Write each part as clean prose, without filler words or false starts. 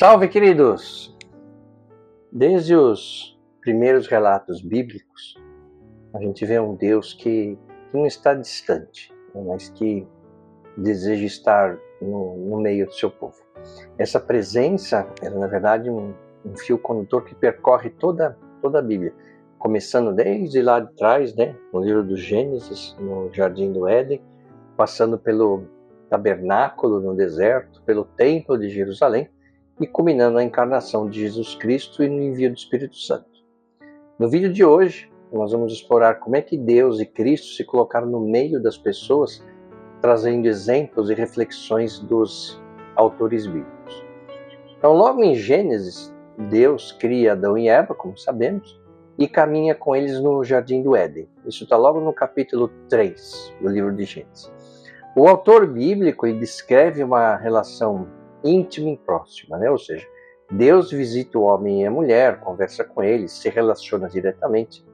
Salve, queridos! Desde os primeiros relatos bíblicos, a gente vê um Deus que não está distante, mas que deseja estar no meio do seu povo. Essa presença é, na verdade, um fio condutor que percorre toda a Bíblia, começando desde lá de trás, né, no livro do Gênesis, no Jardim do Éden, passando pelo tabernáculo no deserto, pelo templo de Jerusalém, e culminando na encarnação de Jesus Cristo e no envio do Espírito Santo. No vídeo de hoje, nós vamos explorar como é que Deus e Cristo se colocaram no meio das pessoas, trazendo exemplos e reflexões dos autores bíblicos. Então, logo em Gênesis, Deus cria Adão e Eva, como sabemos, e caminha com eles no Jardim do Éden. Isso está logo no capítulo 3 do livro de Gênesis. O autor bíblico ele descreve uma relação íntima e próxima, né? Ou seja, Deus visita o homem e a mulher, conversa com eles, se relaciona diretamente.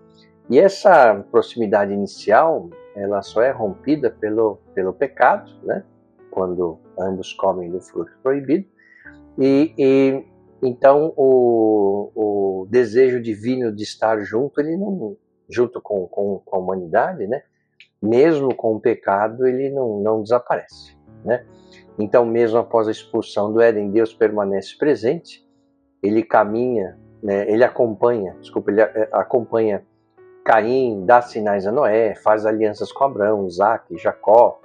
E essa proximidade inicial, ela só é rompida pelo pecado, né? Quando ambos comem do fruto proibido. E então o desejo divino de estar junto, ele não, junto com a humanidade, né? Mesmo com o pecado, ele não desaparece, né? Então, mesmo após a expulsão do Éden, Deus permanece presente, ele caminha, né, ele acompanha Caim, dá sinais a Noé, faz alianças com Abraão, Isaac, Jacó,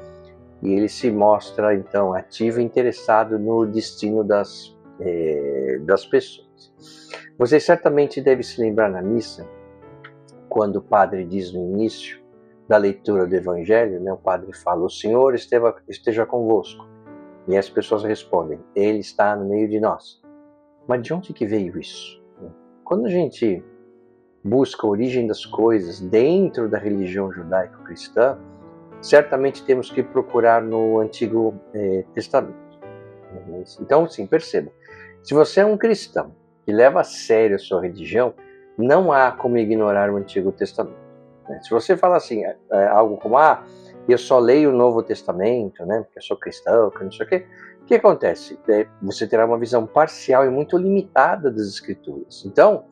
e ele se mostra, então, ativo e interessado no destino das pessoas. Vocês certamente devem se lembrar na missa, quando o padre diz no início da leitura do Evangelho, né, o padre fala, o Senhor esteja convosco. E as pessoas respondem, Ele está no meio de nós. Mas de onde que veio isso? Quando a gente busca a origem das coisas dentro da religião judaico-cristã, certamente temos que procurar no Antigo Testamento. Então, sim, perceba. Se você é um cristão que leva a sério a sua religião, não há como ignorar o Antigo Testamento. Se você fala assim, algo como, eu só leio o Novo Testamento, né, porque eu sou cristão, que não sei o que acontece? Você terá uma visão parcial e muito limitada das Escrituras. Então,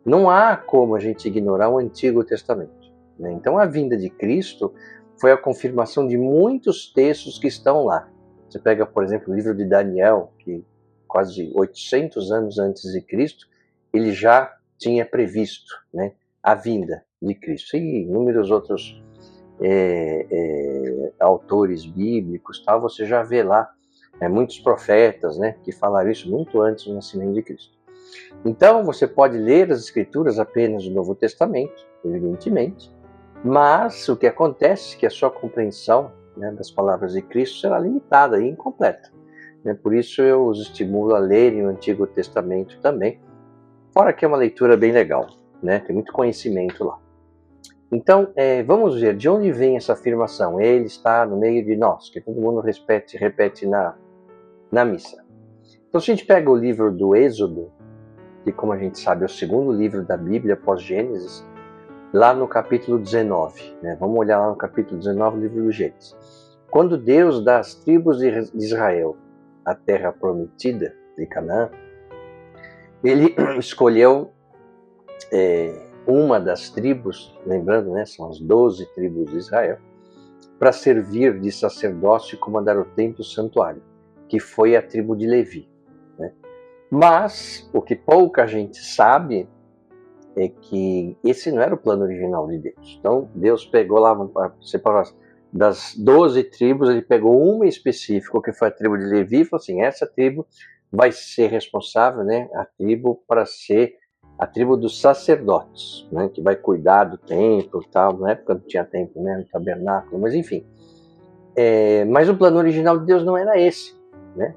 não há como a gente ignorar o Antigo Testamento, né? Então, a vinda de Cristo foi a confirmação de muitos textos que estão lá. Você pega, por exemplo, o livro de Daniel, que quase 800 anos antes de Cristo, ele já tinha previsto, né, a vinda de Cristo. E inúmeros outros autores bíblicos, tal, você já vê lá muitos profetas, né, que falaram isso muito antes do nascimento de Cristo. Então, você pode ler as Escrituras apenas no Novo Testamento, evidentemente, mas o que acontece é que a sua compreensão, né, das palavras de Cristo será limitada e incompleta. Né? Por isso eu os estimulo a lerem o Antigo Testamento também, fora que é uma leitura bem legal, né? Tem muito conhecimento lá. Então, vamos ver de onde vem essa afirmação, Ele está no meio de nós, que todo mundo repete na missa. Então, se a gente pega o livro do Êxodo, que como a gente sabe é o segundo livro da Bíblia após Gênesis, lá no capítulo 19, né? Vamos olhar lá no capítulo 19 do livro do Gênesis. Quando Deus dá às tribos de Israel a terra prometida de Canaã, ele escolheu uma das tribos, lembrando, né, são as 12 tribos de Israel, para servir de sacerdócio e comandar o templo e o santuário, que foi a tribo de Levi. Né? Mas o que pouca gente sabe é que esse não era o plano original de Deus. Então, Deus pegou lá, separou das 12 tribos, ele pegou uma específica, que foi a tribo de Levi, e falou assim, essa tribo vai ser responsável, né, a tribo para ser a tribo dos sacerdotes, né, que vai cuidar do templo e tal. Na época não tinha templo, né, no tabernáculo, mas enfim. Mas o plano original de Deus não era esse, né?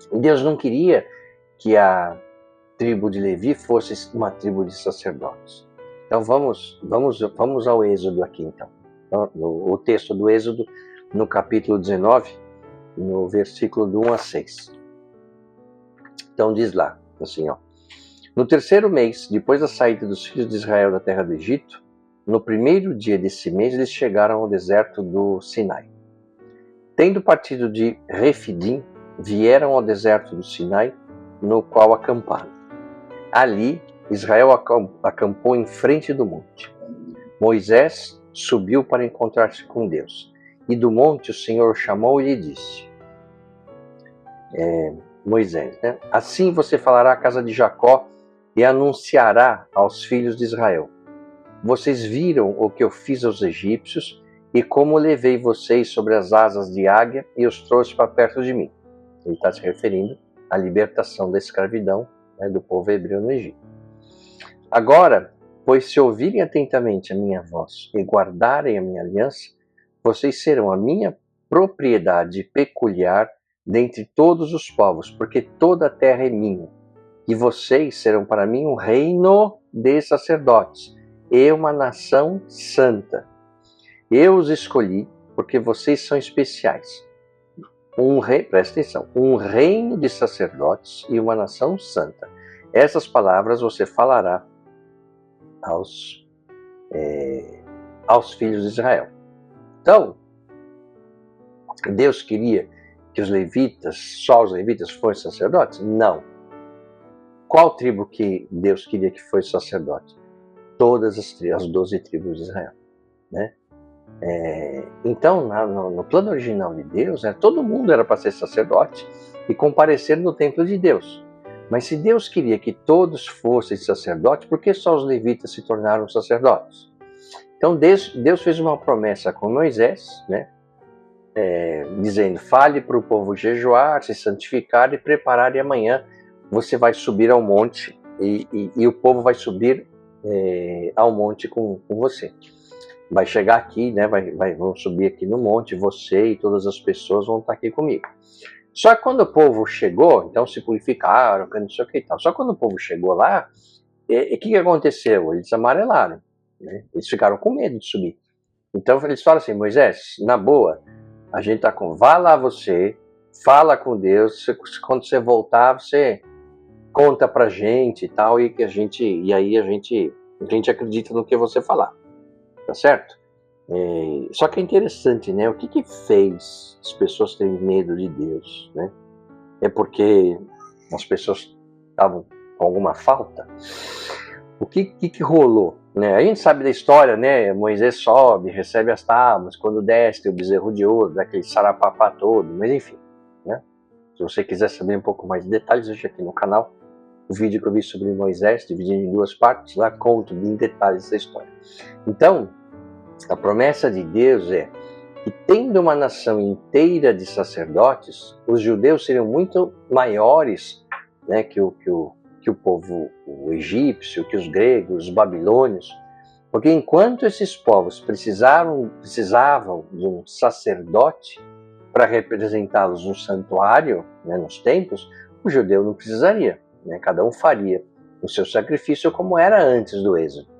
Deus não queria que a tribo de Levi fosse uma tribo de sacerdotes. Então vamos ao Êxodo aqui, então. O texto do Êxodo, no capítulo 19, no versículo do 1 a 6. Então diz lá, assim, ó. No terceiro mês, depois da saída dos filhos de Israel da terra do Egito, no primeiro dia desse mês, eles chegaram ao deserto do Sinai. Tendo partido de Refidim, vieram ao deserto do Sinai no qual acamparam. Ali, Israel acampou em frente do monte. Moisés subiu para encontrar-se com Deus. E do monte o Senhor chamou e lhe disse, Moisés, né? Assim você falará à casa de Jacó e anunciará aos filhos de Israel. Vocês viram o que eu fiz aos egípcios e como levei vocês sobre as asas de águia e os trouxe para perto de mim. Ele está se referindo à libertação da escravidão, né, do povo hebreu no Egito. Agora, pois se ouvirem atentamente a minha voz e guardarem a minha aliança, vocês serão a minha propriedade peculiar dentre todos os povos, porque toda a terra é minha. E vocês serão para mim um reino de sacerdotes e uma nação santa. Eu os escolhi porque vocês são especiais. Presta atenção, um reino de sacerdotes e uma nação santa. Essas palavras você falará aos filhos de Israel. Então, Deus queria que os levitas, só os levitas, fossem sacerdotes? Não. Qual tribo que Deus queria que fosse sacerdote? Todas as 12 tribos de Israel, né? Então, no plano original de Deus, todo mundo era para ser sacerdote e comparecer no templo de Deus. Mas se Deus queria que todos fossem sacerdotes, por que só os levitas se tornaram sacerdotes? Então Deus fez uma promessa com Moisés, né? Dizendo, fale para o povo jejuar, se santificar e preparar, e amanhã você vai subir ao monte e o povo vai subir ao monte com você. Vai chegar aqui, né? Vão subir aqui no monte, você e todas as pessoas vão estar aqui comigo. Só que quando o povo chegou, então se purificaram, não sei o que e tal. Só que quando o povo chegou lá, o que aconteceu? Eles amarelaram, né? Eles ficaram com medo de subir. Então eles falam assim, Moisés, na boa, a gente tá com, vá lá você, fala com Deus, quando você voltar, você conta pra gente e tal, e aí a gente acredita no que você falar, tá certo? Só que é interessante, né? O que fez as pessoas terem medo de Deus, né? É porque as pessoas estavam com alguma falta? O que rolou? Né? A gente sabe da história, né? Moisés sobe, recebe as tábuas, quando desce o bezerro de ouro, daquele sarapapá todo, mas enfim, né? Se você quiser saber um pouco mais de detalhes, deixa aqui no canal o vídeo que eu vi sobre Moisés, dividido em 2 partes, lá conto em detalhes essa história. Então, a promessa de Deus é que, tendo uma nação inteira de sacerdotes, os judeus seriam muito maiores, né, que o povo egípcio, que os gregos, os babilônios, porque enquanto esses povos precisavam de um sacerdote para representá-los no santuário, né, nos templos, o judeu não precisaria, né, cada um faria o seu sacrifício como era antes do êxodo.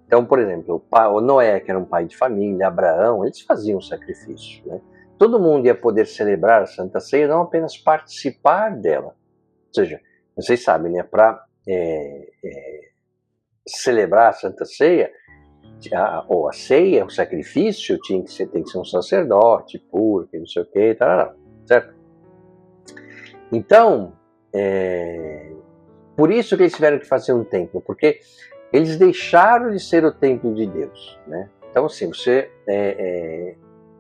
Então, por exemplo, o Noé, que era um pai de família, Abraão, eles faziam sacrifício, né? Todo mundo ia poder celebrar a Santa Ceia, não apenas participar dela. Ou seja, vocês sabem, né? Para celebrar a Santa Ceia, ou a ceia, o sacrifício, tem que ser um sacerdote puro, que não sei o que, certo? Então, por isso que eles tiveram que fazer um templo, porque eles deixaram de ser o templo de Deus, né? Então, assim, você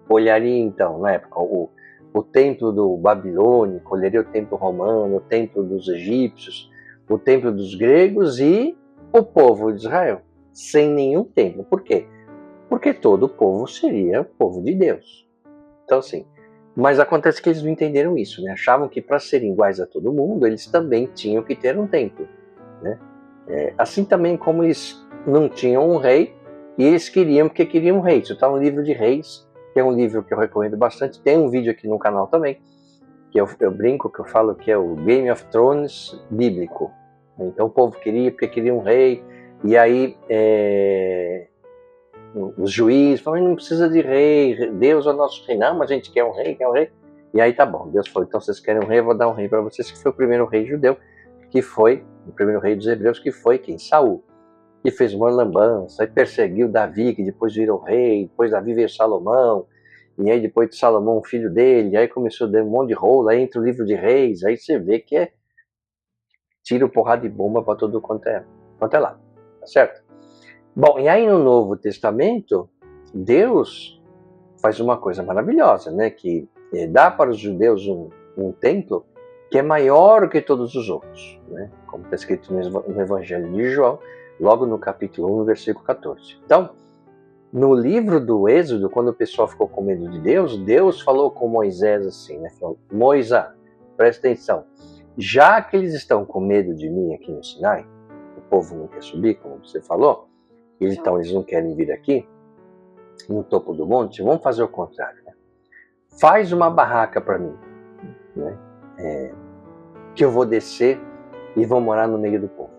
olharia, então, na época, o templo do babilônico, olharia o templo romano, o templo dos egípcios, o templo dos gregos e o povo de Israel, sem nenhum templo. Por quê? Porque todo o povo seria o povo de Deus. Então, assim, mas acontece que eles não entenderam isso, né? Achavam que para serem iguais a todo mundo, eles também tinham que ter um templo, né? Assim também como eles não tinham um rei, e eles queriam, porque queriam um rei. Isso está no livro de Reis, que é um livro que eu recomendo bastante. Tem um vídeo aqui no canal também, que eu brinco, que eu falo que é o Game of Thrones bíblico. Então o povo queria, porque queria um rei, e aí os juízes falaram, não precisa de rei, Deus é o nosso rei. Não, mas a gente quer um rei, E aí tá bom, Deus falou, então vocês querem um rei, eu vou dar um rei para vocês, que foi o primeiro rei judeu, que foi o primeiro rei dos hebreus, que foi quem? Saul, que fez uma lambança, aí perseguiu Davi, que depois virou rei, depois Davi veio Salomão, e aí depois de Salomão, um filho dele, aí começou a dar um monte de rolo, aí entra o livro de Reis, aí você vê que tiro, porrada de bomba para tudo quanto é lado, tá certo? Bom, e aí no Novo Testamento, Deus faz uma coisa maravilhosa, né? Que dá para os judeus um templo que é maior que todos os outros, né? Como está escrito no Evangelho de João, logo no capítulo 1, versículo 14. Então, no livro do Êxodo, quando o pessoal ficou com medo de Deus, Deus falou com Moisés assim, né? Falou, Moisés, presta atenção, já que eles estão com medo de mim aqui no Sinai, o povo não quer subir, como você falou, então eles não querem vir aqui, no topo do monte, vamos fazer o contrário, né? Faz uma barraca para mim, né? Que eu vou descer e vou morar no meio do povo.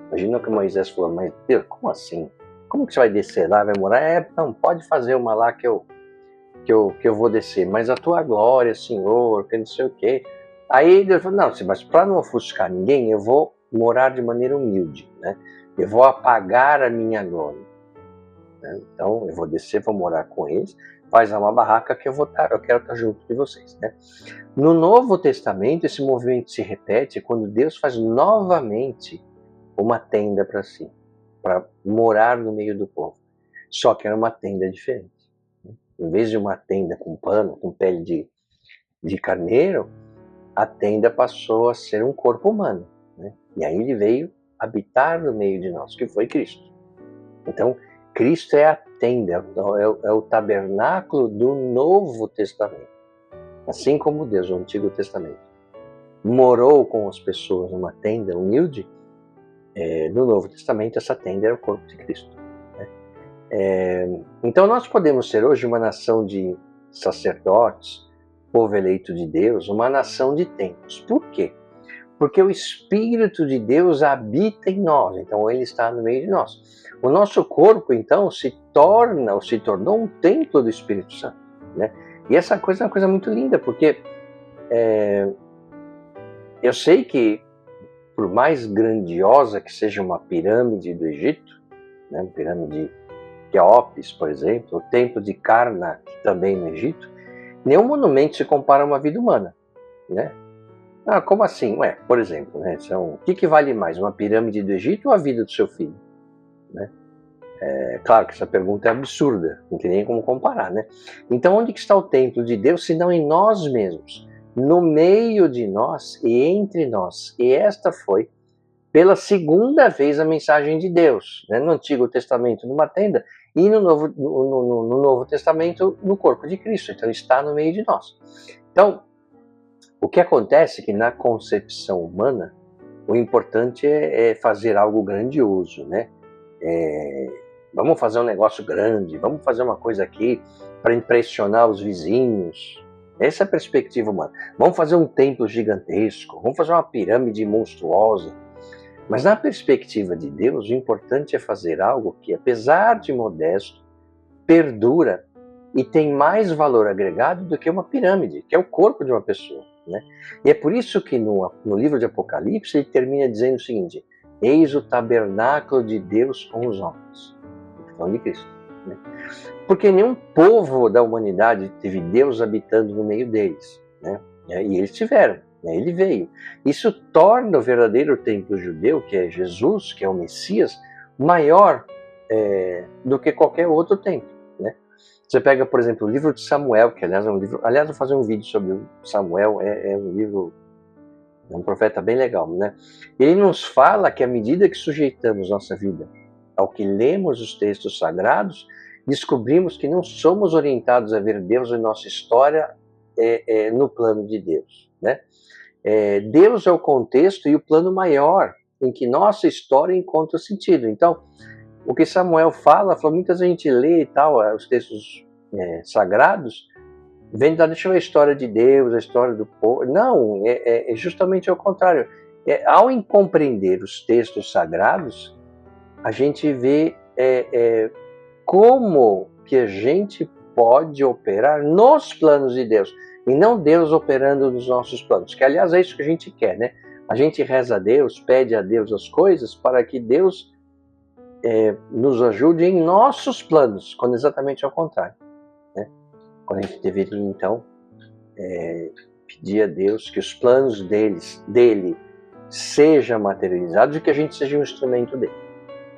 Imagina que Moisés falou, mas Deus, como assim? Como que você vai descer lá, vai morar? Não, pode fazer uma lá que eu vou descer, mas a tua glória, Senhor, que não sei o quê. Aí Deus falou, não, mas para não ofuscar ninguém, eu vou morar de maneira humilde, né? Eu vou apagar a minha glória. Né? Então, eu vou descer, vou morar com eles, faz uma barraca que eu quero estar junto de vocês, né? No Novo Testamento, esse movimento se repete quando Deus faz novamente uma tenda para si, para morar no meio do povo. Só que era uma tenda diferente. Né? Em vez de uma tenda com pano, com pele de carneiro, a tenda passou a ser um corpo humano. Né? E aí ele veio habitar no meio de nós, que foi Cristo. Então, Cristo é a tenda, é o tabernáculo do Novo Testamento. Assim como Deus, no Antigo Testamento, morou com as pessoas numa tenda humilde, no Novo Testamento essa tenda era o corpo de Cristo. Né? Então nós podemos ser hoje uma nação de sacerdotes, povo eleito de Deus, uma nação de templos. Por quê? Porque o Espírito de Deus habita em nós, então ele está no meio de nós. O nosso corpo, então, se tornou um templo do Espírito Santo. Né? E essa coisa é uma coisa muito linda, porque eu sei que, por mais grandiosa que seja uma pirâmide do Egito, né, a pirâmide de Quéops, por exemplo, o templo de Karnak, também no Egito, nenhum monumento se compara a uma vida humana. Né? Ah, como assim? Por exemplo, né, o que vale mais, uma pirâmide do Egito ou a vida do seu filho? Né? Claro que essa pergunta é absurda, não tem nem como comparar. Né? Então, onde que está o templo de Deus, se não em nós mesmos? No meio de nós e entre nós. E esta foi, pela segunda vez, a mensagem de Deus. Né? No Antigo Testamento, numa tenda, e no Novo Testamento, no corpo de Cristo. Então, está no meio de nós. Então, o que acontece é que na concepção humana, o importante é fazer algo grandioso, né? Vamos fazer um negócio grande, vamos fazer uma coisa aqui para impressionar os vizinhos. Essa é a perspectiva humana. Vamos fazer um templo gigantesco, vamos fazer uma pirâmide monstruosa. Mas na perspectiva de Deus, o importante é fazer algo que, apesar de modesto, perdura e tem mais valor agregado do que uma pirâmide, que é o corpo de uma pessoa. Né? E é por isso que no livro de Apocalipse ele termina dizendo o seguinte: eis o tabernáculo de Deus com os homens. Falando de Cristo. Né? Porque nenhum povo da humanidade teve Deus habitando no meio deles. Né? E eles tiveram. Né? Ele veio. Isso torna o verdadeiro templo judeu, que é Jesus, que é o Messias, maior do que qualquer outro templo. Né? Você pega, por exemplo, o livro de Samuel, que aliás é um livro... Aliás, vou fazer um vídeo sobre Samuel, é um livro... É um profeta bem legal, né? Ele nos fala que à medida que sujeitamos nossa vida ao que lemos os textos sagrados, descobrimos que não somos orientados a ver Deus em nossa história no plano de Deus. Né? Deus é o contexto e o plano maior em que nossa história encontra sentido. Então, o que Samuel fala, muita gente lê e tal, os textos sagrados, vem deixa eu ver a história de Deus, a história do povo. Não, é justamente ao contrário. Ao compreender os textos sagrados, a gente vê como que a gente pode operar nos planos de Deus, e não Deus operando nos nossos planos, que aliás é isso que a gente quer, né? A gente reza a Deus, pede a Deus as coisas para que Deus nos ajude em nossos planos, quando exatamente ao contrário. Né? Quando a gente deveria, então, pedir a Deus que os planos dele seja materializado e que a gente seja um instrumento dele,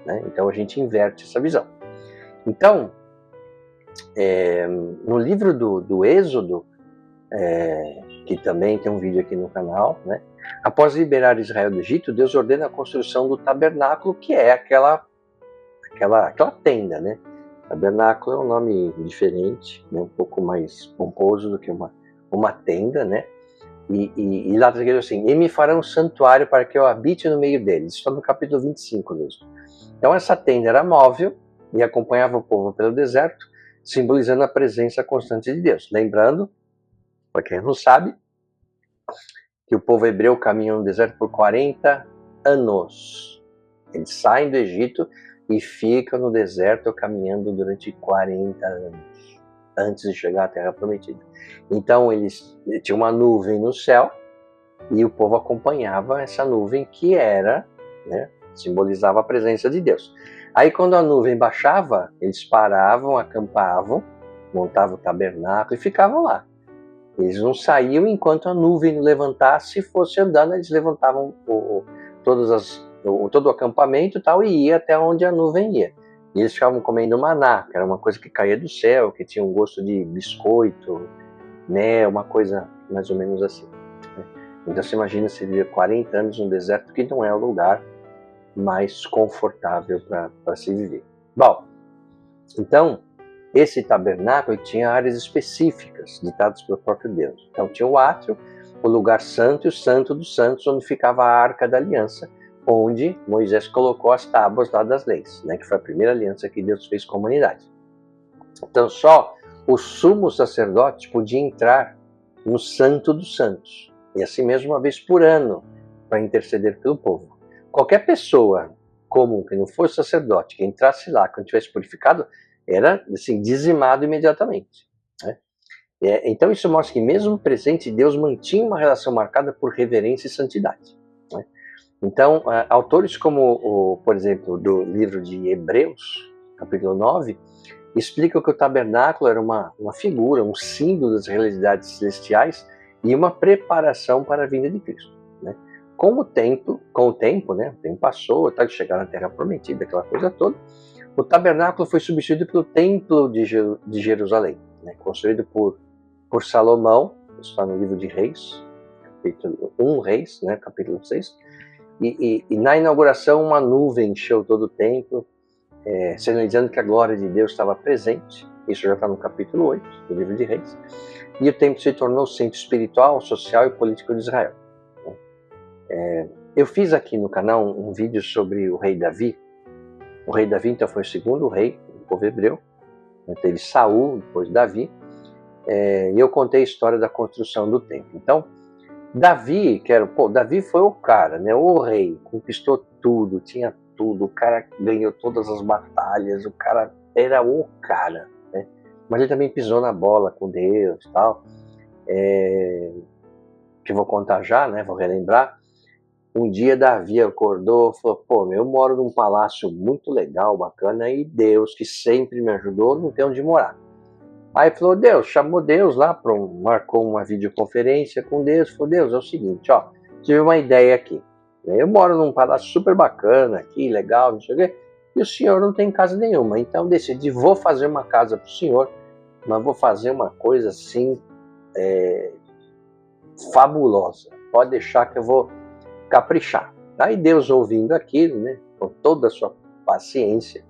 né? Então a gente inverte essa visão. Então, no livro do Êxodo, que também tem um vídeo aqui no canal, né? Após liberar Israel do Egito, Deus ordena a construção do tabernáculo, que é aquela tenda, né? Tabernáculo é um nome diferente, né? Um pouco mais pomposo do que uma tenda, né? E lá está escrito assim: e me farão um santuário para que eu habite no meio deles. Isso está no capítulo 25 mesmo. Então essa tenda era móvel e acompanhava o povo pelo deserto, simbolizando a presença constante de Deus. Lembrando, para quem não sabe, que o povo hebreu caminha no deserto por 40 anos. Eles saem do Egito e ficam no deserto caminhando durante 40 anos, antes de chegar à Terra Prometida. Então eles tinham uma nuvem no céu e o povo acompanhava essa nuvem que era, né, simbolizava a presença de Deus. Aí quando a nuvem baixava, eles paravam, acampavam, montavam o tabernáculo e ficavam lá. Eles não saíam enquanto a nuvem não levantasse. Se fosse andando, eles levantavam todo o acampamento e tal, e ia até onde a nuvem ia. E eles ficavam comendo maná, que era uma coisa que caía do céu, que tinha um gosto de biscoito, né, uma coisa mais ou menos assim. Então você imagina se viver 40 anos no deserto, que não é o lugar mais confortável para se viver. Bom, então esse tabernáculo tinha áreas específicas ditadas pelo próprio Deus. Então tinha o átrio, o lugar santo e o santo dos santos, onde ficava a arca da aliança, onde Moisés colocou as tábuas lá das leis, né, que foi a primeira aliança que Deus fez com a humanidade. Então só o sumo sacerdote podia entrar no santo dos santos, e assim mesmo uma vez por ano, para interceder pelo povo. Qualquer pessoa comum que não fosse sacerdote, que entrasse lá, quando tivesse purificado, era assim, dizimado imediatamente, né? Então isso mostra que mesmo presente, Deus mantinha uma relação marcada por reverência e santidade, né? Então, autores como, por exemplo, do livro de Hebreus, capítulo 9, explicam que o tabernáculo era uma figura, um símbolo das realidades celestiais e uma preparação para a vinda de Cristo, né? Com o tempo, né, o tempo passou, até de chegar na Terra Prometida, aquela coisa toda, o tabernáculo foi substituído pelo Templo de Jerusalém, né, construído por Salomão. Isso está no livro de Reis, capítulo 1, Reis, né, capítulo 6. E na inauguração, uma nuvem encheu todo o templo, sinalizando que a glória de Deus estava presente. Isso já está no capítulo 8 do livro de Reis. E o templo se tornou centro espiritual, social e político de Israel. Eu fiz aqui no canal um vídeo sobre o rei Davi. O rei Davi, então, foi o segundo rei do povo hebreu. Teve Saul, depois Davi. E eu contei a história da construção do templo. Então, Davi foi o cara, né? O rei, conquistou tudo, tinha tudo, o cara ganhou todas as batalhas, o cara era o cara, né? Mas ele também pisou na bola com Deus e tal. Que eu vou contar já, né? Vou relembrar. Um dia Davi acordou e falou: eu moro num palácio muito legal, bacana, e Deus, que sempre me ajudou, não tem onde morar. Aí chamou Deus lá, marcou uma videoconferência com Deus, falou: Deus, é o seguinte, tive uma ideia aqui. Eu moro num palácio super bacana aqui, legal, não sei o quê, e o senhor não tem casa nenhuma. Então decidi, vou fazer uma casa para o senhor, mas vou fazer uma coisa assim, fabulosa. Pode deixar que eu vou caprichar. Aí Deus, ouvindo aquilo, né, com toda a sua paciência,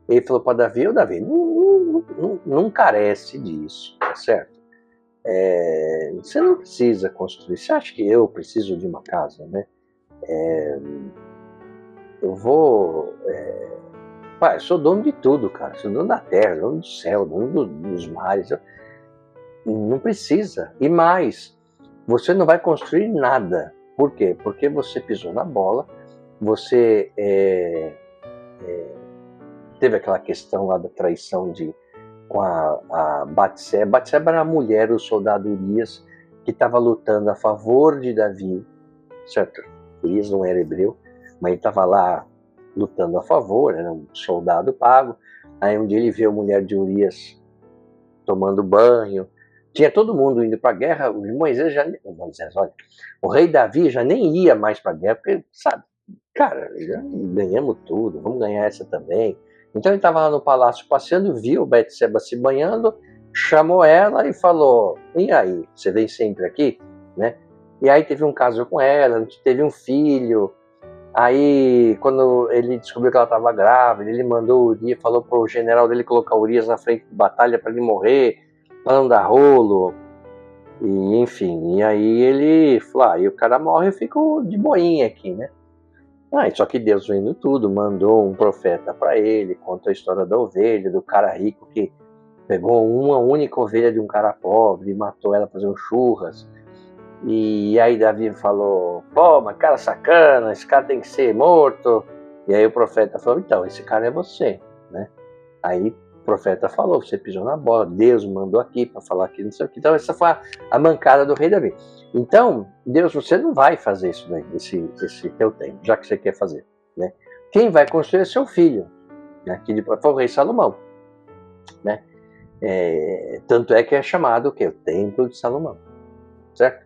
ele falou para Davi: Davi, não carece disso, tá certo? Você não precisa construir. Você acha que eu preciso de uma casa, né? Eu sou dono de tudo, cara. Sou dono da terra, dono do céu, dono dos mares. Não precisa. E mais, você não vai construir nada. Por quê? Porque você pisou na bola, você teve aquela questão lá da traição com a Batseba. Batseba era a mulher do soldado Urias, que estava lutando a favor de Davi, certo? Urias não era hebreu, mas ele estava lá lutando a favor, era um soldado pago. Aí um dia ele viu a mulher de Urias tomando banho, tinha todo mundo indo para a guerra, olha, o rei Davi já nem ia mais para a guerra, porque, sabe, cara, já ganhamos tudo, vamos ganhar essa também. Então ele estava lá no palácio passeando, viu Betseba se banhando, chamou ela e falou: e aí, você vem sempre aqui? Né? E aí teve um caso com ela, teve um filho. Aí, quando ele descobriu que ela estava grávida, ele mandou Urias, falou pro general dele colocar Urias na frente de batalha para ele morrer, para não dar rolo. E, enfim, e aí ele falou, e o cara morre, eu fico de boinha aqui, né? Só que Deus vendo tudo, mandou um profeta para ele, contou a história da ovelha, do cara rico que pegou uma única ovelha de um cara pobre e matou ela fazendo churras. E aí Davi falou, pô, mas cara sacana, esse cara tem que ser morto. E aí o profeta falou, então, esse cara é você, né? Aí o profeta falou, você pisou na bola, Deus mandou aqui para falar aqui, não sei o que. Então essa foi a mancada do rei Davi. Então, Deus, você não vai fazer isso daí, esse teu tempo, já que você quer fazer, né? Quem vai construir é seu filho, né? Que depois foi o rei Salomão, né? Tanto é que é chamado o quê? O Templo de Salomão, certo?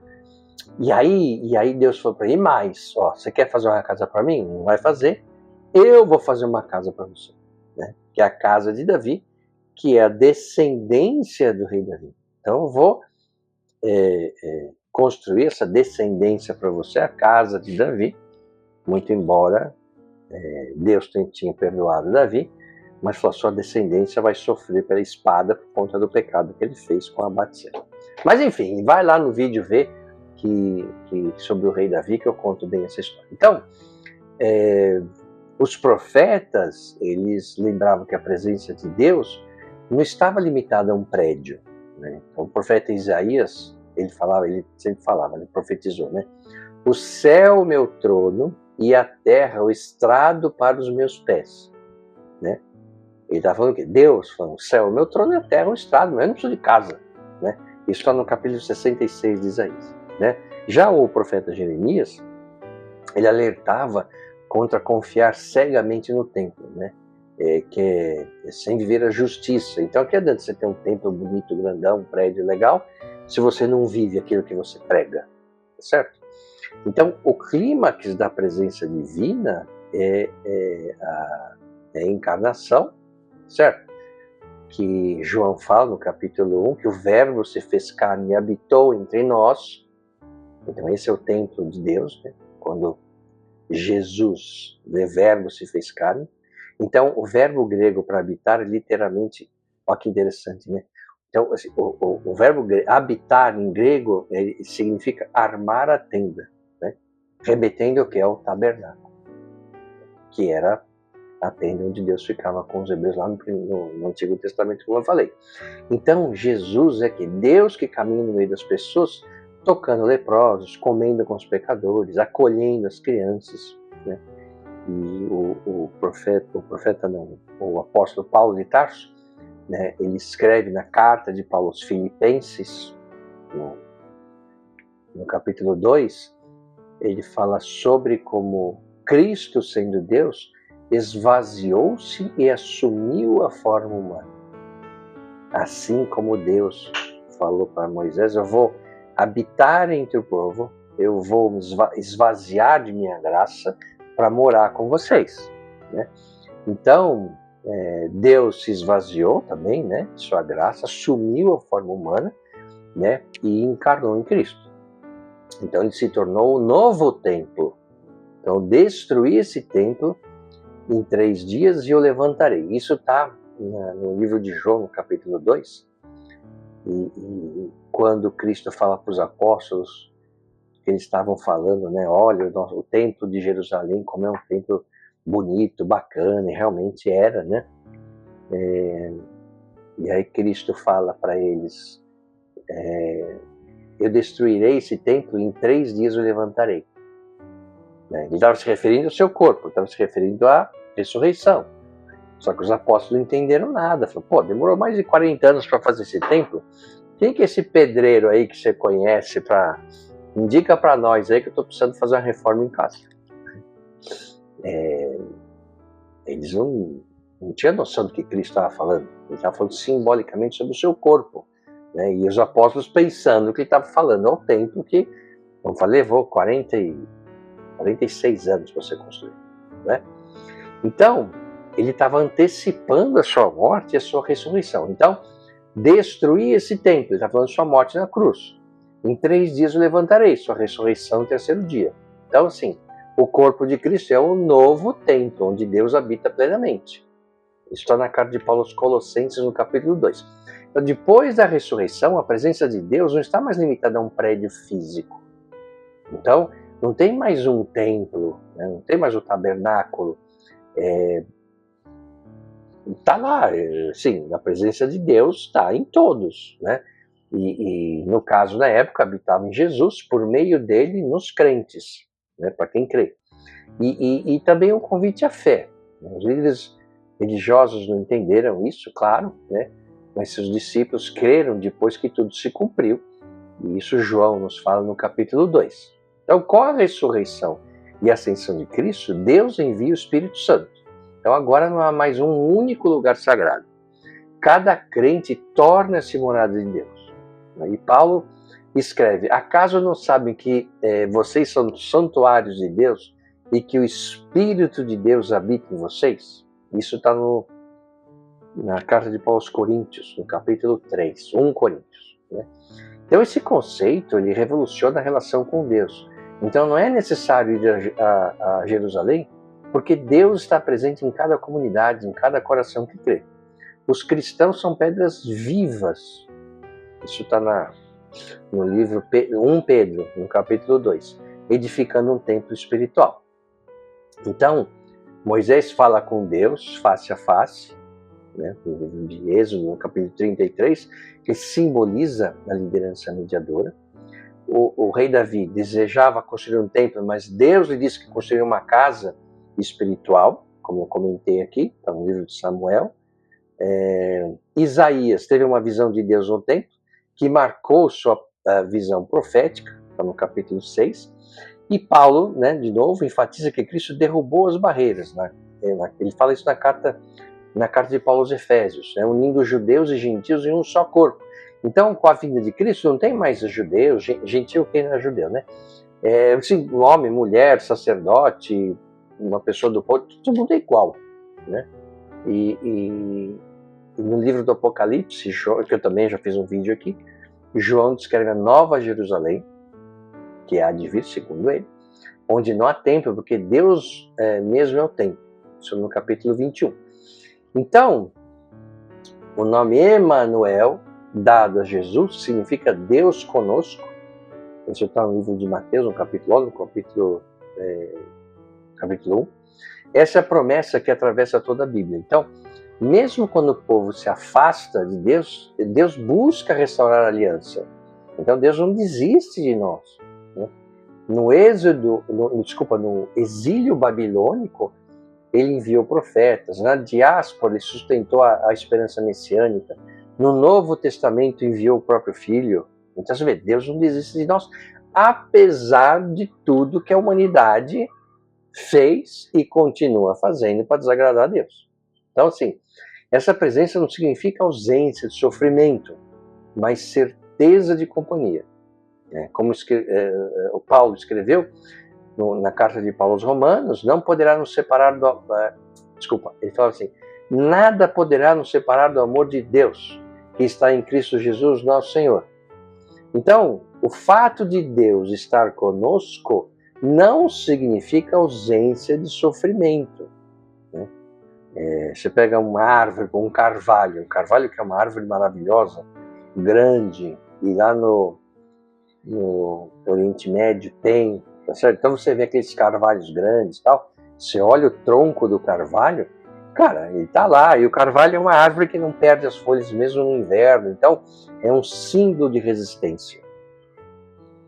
E aí Deus falou para ele, mas, ó, você quer fazer uma casa para mim? Não vai fazer. Eu vou fazer uma casa para você, né? Que é a casa de Davi, que é a descendência do rei Davi. Então eu vou construir essa descendência para você, a casa de Davi, muito embora Deus tinha perdoado Davi, mas falou, sua descendência vai sofrer pela espada por conta do pecado que ele fez com a Batseba. Mas enfim, vai lá no vídeo ver que sobre o rei Davi, que eu conto bem essa história. Então, os profetas, eles lembravam que a presença de Deus não estava limitada a um prédio, né? Então, o profeta Isaías, ele sempre falava, ele profetizou, né? O céu, meu trono, e a terra, o estrado para os meus pés, né? Ele está falando que Deus, falando, o céu, meu trono, e a terra, o estrado, mas eu não preciso de casa, né? Isso está no capítulo 66 de Isaías, né? Já o profeta Jeremias, ele alertava contra confiar cegamente no templo, né? Sem viver a justiça. Então, que adianta você ter um templo bonito, grandão, um prédio legal, se você não vive aquilo que você prega, certo? Então, o clímax da presença divina é a encarnação, certo? Que João fala no capítulo 1, que o verbo se fez carne e habitou entre nós. Então esse é o templo de Deus, né? Quando Jesus, o verbo se fez carne. Então o verbo grego para habitar, literalmente, olha que interessante, né? Então assim, o verbo habitar em grego significa armar a tenda, né? Remetendo ao que é o tabernáculo, que era a tenda onde Deus ficava com os hebreus lá no Antigo Testamento, como eu falei. Então, Jesus é que Deus que caminha no meio das pessoas, tocando leprosos, comendo com os pecadores, acolhendo as crianças, né? E o apóstolo Paulo de Tarso, né, ele escreve na carta de Paulo aos Filipenses, no capítulo 2, ele fala sobre como Cristo, sendo Deus, esvaziou-se e assumiu a forma humana. Assim como Deus falou para Moisés, eu vou habitar entre o povo, eu vou me esvaziar de minha graça para morar com vocês, né? Então, Deus se esvaziou também, né, de sua graça, assumiu a forma humana, né, e encarnou em Cristo. Então ele se tornou o novo templo. Então destruí esse templo em 3 dias e eu levantarei. Isso está no livro de João, no capítulo 2. E quando Cristo fala para os apóstolos, que eles estavam falando, né, olha, o templo de Jerusalém, como é um templo bonito, bacana, e realmente era, né? E aí Cristo fala para eles, eu destruirei esse templo e em 3 dias eu levantarei. Ele estava se referindo ao seu corpo, estava se referindo à ressurreição. Só que os apóstolos não entenderam nada. Falaram, pô, demorou mais de 40 anos para fazer esse templo? Quem que é esse pedreiro aí que você conhece? Indica para nós aí que eu estou precisando fazer uma reforma em casa. Eles não tinham noção do que Cristo estava falando. Ele estava falando simbolicamente sobre o seu corpo. né? E os apóstolos pensando que ele estava falando ao templo que, como falei, levou 46 anos para ser construído, né? Então, ele estava antecipando a sua morte e a sua ressurreição. Então, destruir esse templo, ele está falando de sua morte na cruz. Em 3 dias eu levantarei, sua ressurreição no 3º dia. Então, assim, o corpo de Cristo é o novo templo, onde Deus habita plenamente. Isso está na carta de Paulo aos Colossenses, no capítulo 2. Então, depois da ressurreição, a presença de Deus não está mais limitada a um prédio físico. Então, não tem mais um templo, né? Não tem mais o tabernáculo. Está lá, sim, a presença de Deus está em todos, né? E no caso da época, habitava em Jesus, por meio dele, nos crentes, né? Para quem crê. E também um convite à fé. Os líderes religiosos não entenderam isso, claro, né? Mas seus discípulos creram depois que tudo se cumpriu. E isso João nos fala no capítulo 2. Então, com a ressurreição e ascensão de Cristo, Deus envia o Espírito Santo. Então, agora não há mais um único lugar sagrado. Cada crente torna-se morada de Deus. E Paulo escreve: acaso não sabem que vocês são santuários de Deus e que o Espírito de Deus habita em vocês? Isso está na carta de Paulo aos Coríntios, no capítulo 3, 1 Coríntios, né? Então esse conceito, ele revoluciona a relação com Deus. Então não é necessário ir a Jerusalém, porque Deus está presente em cada comunidade, em cada coração que crê. Os cristãos são pedras vivas. Isso está no livro 1 Pedro, no capítulo 2, edificando um templo espiritual. Então, Moisés fala com Deus face a face, né, no livro de Êxodo, no capítulo 33, que simboliza a liderança mediadora. O rei Davi desejava construir um templo, mas Deus lhe disse que construiria uma casa espiritual, como eu comentei aqui, está no livro de Samuel. Isaías teve uma visão de Deus no templo, que marcou sua visão profética, está no capítulo 6. E Paulo, né, de novo, enfatiza que Cristo derrubou as barreiras. Né? Ele fala isso na carta de Paulo aos Efésios, né, unindo judeus e gentios em um só corpo. Então, com a vinda de Cristo, não tem mais judeus, gentio quem não é judeu, né? Assim, homem, mulher, sacerdote, uma pessoa do povo, todo mundo é igual, né? E no livro do Apocalipse, que eu também já fiz um vídeo aqui, João descreve a Nova Jerusalém, que há de vir, segundo ele, onde não há templo, porque Deus mesmo é o templo. Isso no capítulo 21. Então, o nome Emanuel, dado a Jesus, significa Deus conosco. Isso está no livro de Mateus, no capítulo 1. Essa é a promessa que atravessa toda a Bíblia. Então, mesmo quando o povo se afasta de Deus, Deus busca restaurar a aliança. Então, Deus não desiste de nós. Né? No exílio babilônico, ele enviou profetas. Na diáspora, ele sustentou a esperança messiânica. No Novo Testamento, enviou o próprio Filho. Então, você vê, Deus não desiste de nós, apesar de tudo que a humanidade fez e continua fazendo para desagradar a Deus. Então, assim, essa presença não significa ausência de sofrimento, mas certeza de companhia. Como o Paulo escreveu na carta de Paulo aos Romanos, não poderá nos separar do... ele fala assim: nada poderá nos separar do amor de Deus, que está em Cristo Jesus, nosso Senhor. Então, o fato de Deus estar conosco não significa ausência de sofrimento. Né? Você pega uma árvore, um carvalho que é uma árvore maravilhosa, grande, e lá no Oriente Médio tem, tá certo? Então você vê aqueles carvalhos grandes e tal, você olha o tronco do carvalho, cara, ele tá lá, e o carvalho é uma árvore que não perde as folhas mesmo no inverno, então é um símbolo de resistência.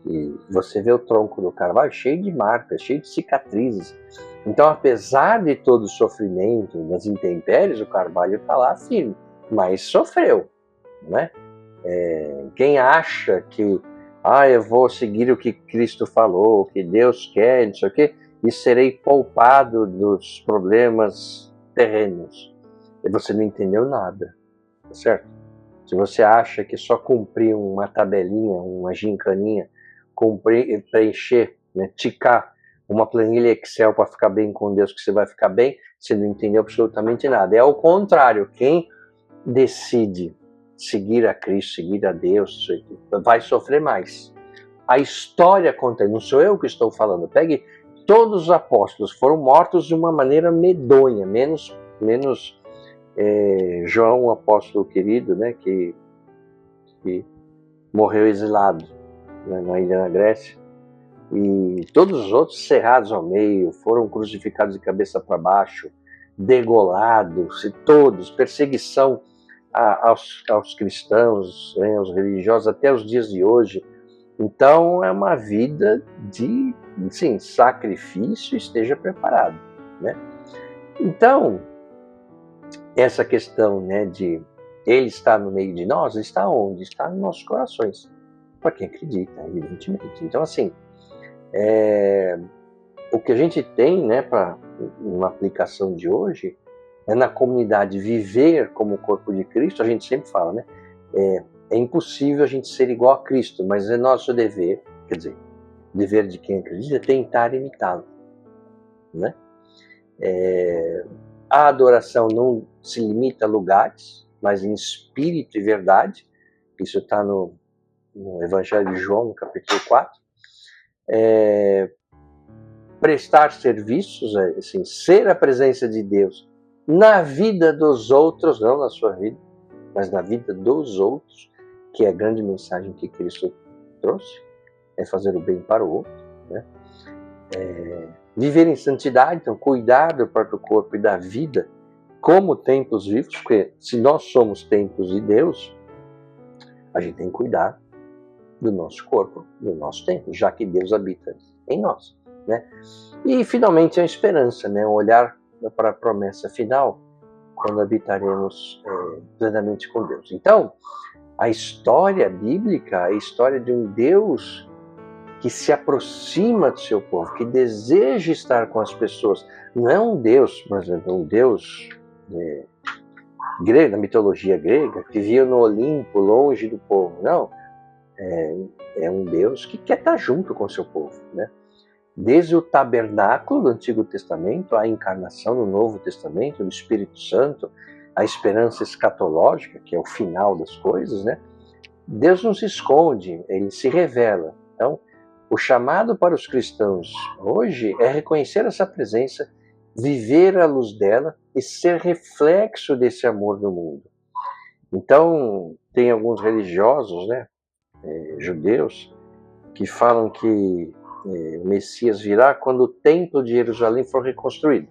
E você vê o tronco do carvalho cheio de marcas, cheio de cicatrizes. Então, apesar de todo o sofrimento, das intempéries, o carvalho está lá firme, mas sofreu, né? Quem acha que eu vou seguir o que Cristo falou, o que Deus quer, não sei o quê, e serei poupado dos problemas terrenos. E você não entendeu nada, tá certo? Se você acha que só cumprir uma tabelinha, uma gincaninha, preencher, né, ticar uma planilha Excel para ficar bem com Deus, que você vai ficar bem, você não entendeu absolutamente nada. É ao contrário, quem decide seguir a Cristo, seguir a Deus, vai sofrer mais. A história conta, não sou eu que estou falando. Pegue todos os apóstolos, foram mortos de uma maneira medonha, menos João, o apóstolo querido, né, que morreu exilado, né, na ilha da Grécia. E todos os outros cerrados ao meio, foram crucificados de cabeça para baixo, degolados, e todos, perseguição aos cristãos, né, aos religiosos, até os dias de hoje. Então é uma vida de, sim, sacrifício, esteja preparado, né? Então, essa questão, né, de ele estar no meio de nós, está onde? Está nos nossos corações, para quem acredita, evidentemente. Então, assim, o que a gente tem, né, para uma aplicação de hoje, é na comunidade viver como o corpo de Cristo. A gente sempre fala, né, é impossível a gente ser igual a Cristo, mas é nosso dever, quer dizer, dever de quem acredita, é tentar imitá-lo, né? A adoração não se limita a lugares, mas em espírito e verdade. Isso está no Evangelho de João, no capítulo 4. Prestar serviços, assim, ser a presença de Deus na vida dos outros, não na sua vida, mas na vida dos outros, que é a grande mensagem que Cristo trouxe, é fazer o bem para o outro, né? Viver em santidade, então cuidar do próprio corpo e da vida como templos vivos, porque se nós somos templos de Deus, a gente tem que cuidar do nosso corpo, do nosso templo, já que Deus habita em nós, né? E finalmente a esperança, né? Olhar para a promessa final, quando habitaremos plenamente com Deus. Então, a história bíblica é a história de um Deus que se aproxima do seu povo, que deseja estar com as pessoas. Não é um Deus, por exemplo, um Deus grego, na mitologia grega, que vivia no Olimpo, longe do povo. Não, é um Deus que quer estar junto com o seu povo, né? Desde o tabernáculo do Antigo Testamento, a encarnação no Novo Testamento, do Espírito Santo, a esperança escatológica, que é o final das coisas, né? Deus não se esconde, ele se revela. Então, o chamado para os cristãos hoje é reconhecer essa presença, viver à luz dela e ser reflexo desse amor no mundo. Então, tem alguns religiosos, né, judeus, que falam que o Messias virá quando o templo de Jerusalém for reconstruído.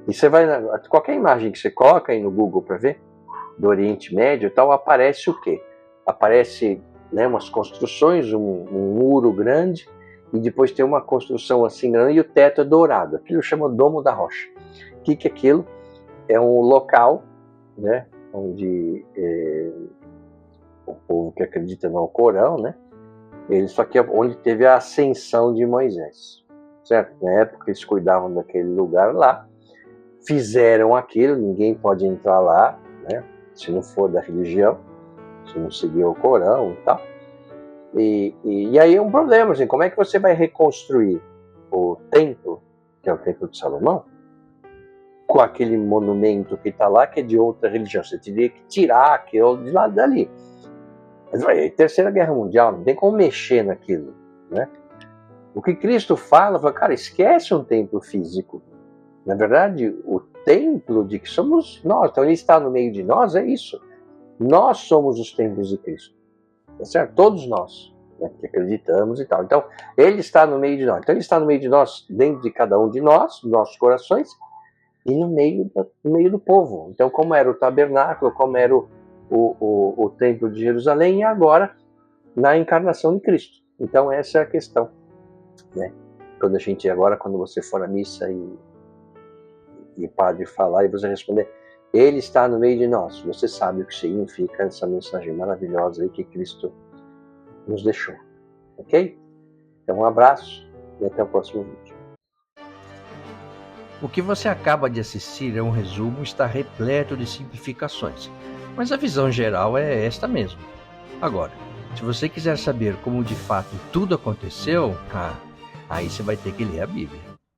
E você vai, qualquer imagem que você coloca aí no Google para ver, do Oriente Médio e tal, aparece o quê? Aparece, né, umas construções, um muro grande, e depois tem uma construção assim grande e o teto é dourado. Aquilo chama Domo da Rocha. O que é aquilo? É um local, né, onde o povo que acredita no Alcorão, né, só que é onde teve a ascensão de Moisés, certo? Na época eles cuidavam daquele lugar lá, fizeram aquilo, ninguém pode entrar lá, né, se não for da religião, se não seguir o Corão e tal. E aí é um problema, assim, como é que você vai reconstruir o templo, que é o templo de Salomão, com aquele monumento que está lá, que é de outra religião? Você teria que tirar aquilo de lá dali. Mas vai, Terceira Guerra Mundial, não tem como mexer naquilo, né? O que Cristo fala, cara, esquece um templo físico. Na verdade, o templo de que somos nós, então ele está no meio de nós, é isso. Nós somos os templos de Cristo, tá certo? Todos nós, né, que acreditamos e tal. Então, ele está no meio de nós. Então, ele está no meio de nós, dentro de cada um de nós, dos nossos corações, e no meio do povo. Então, como era o tabernáculo, como era o templo de Jerusalém, e agora na encarnação de Cristo. Então, essa é a questão, né? Quando você for à missa e o padre falar e você responder, ele está no meio de nós. Você sabe o que significa essa mensagem maravilhosa aí que Cristo nos deixou. Ok? Então, um abraço e até o próximo vídeo. O que você acaba de assistir é um resumo, está repleto de simplificações. Mas a visão geral é esta mesmo. Agora, se você quiser saber como de fato tudo aconteceu, aí você vai ter que ler a Bíblia.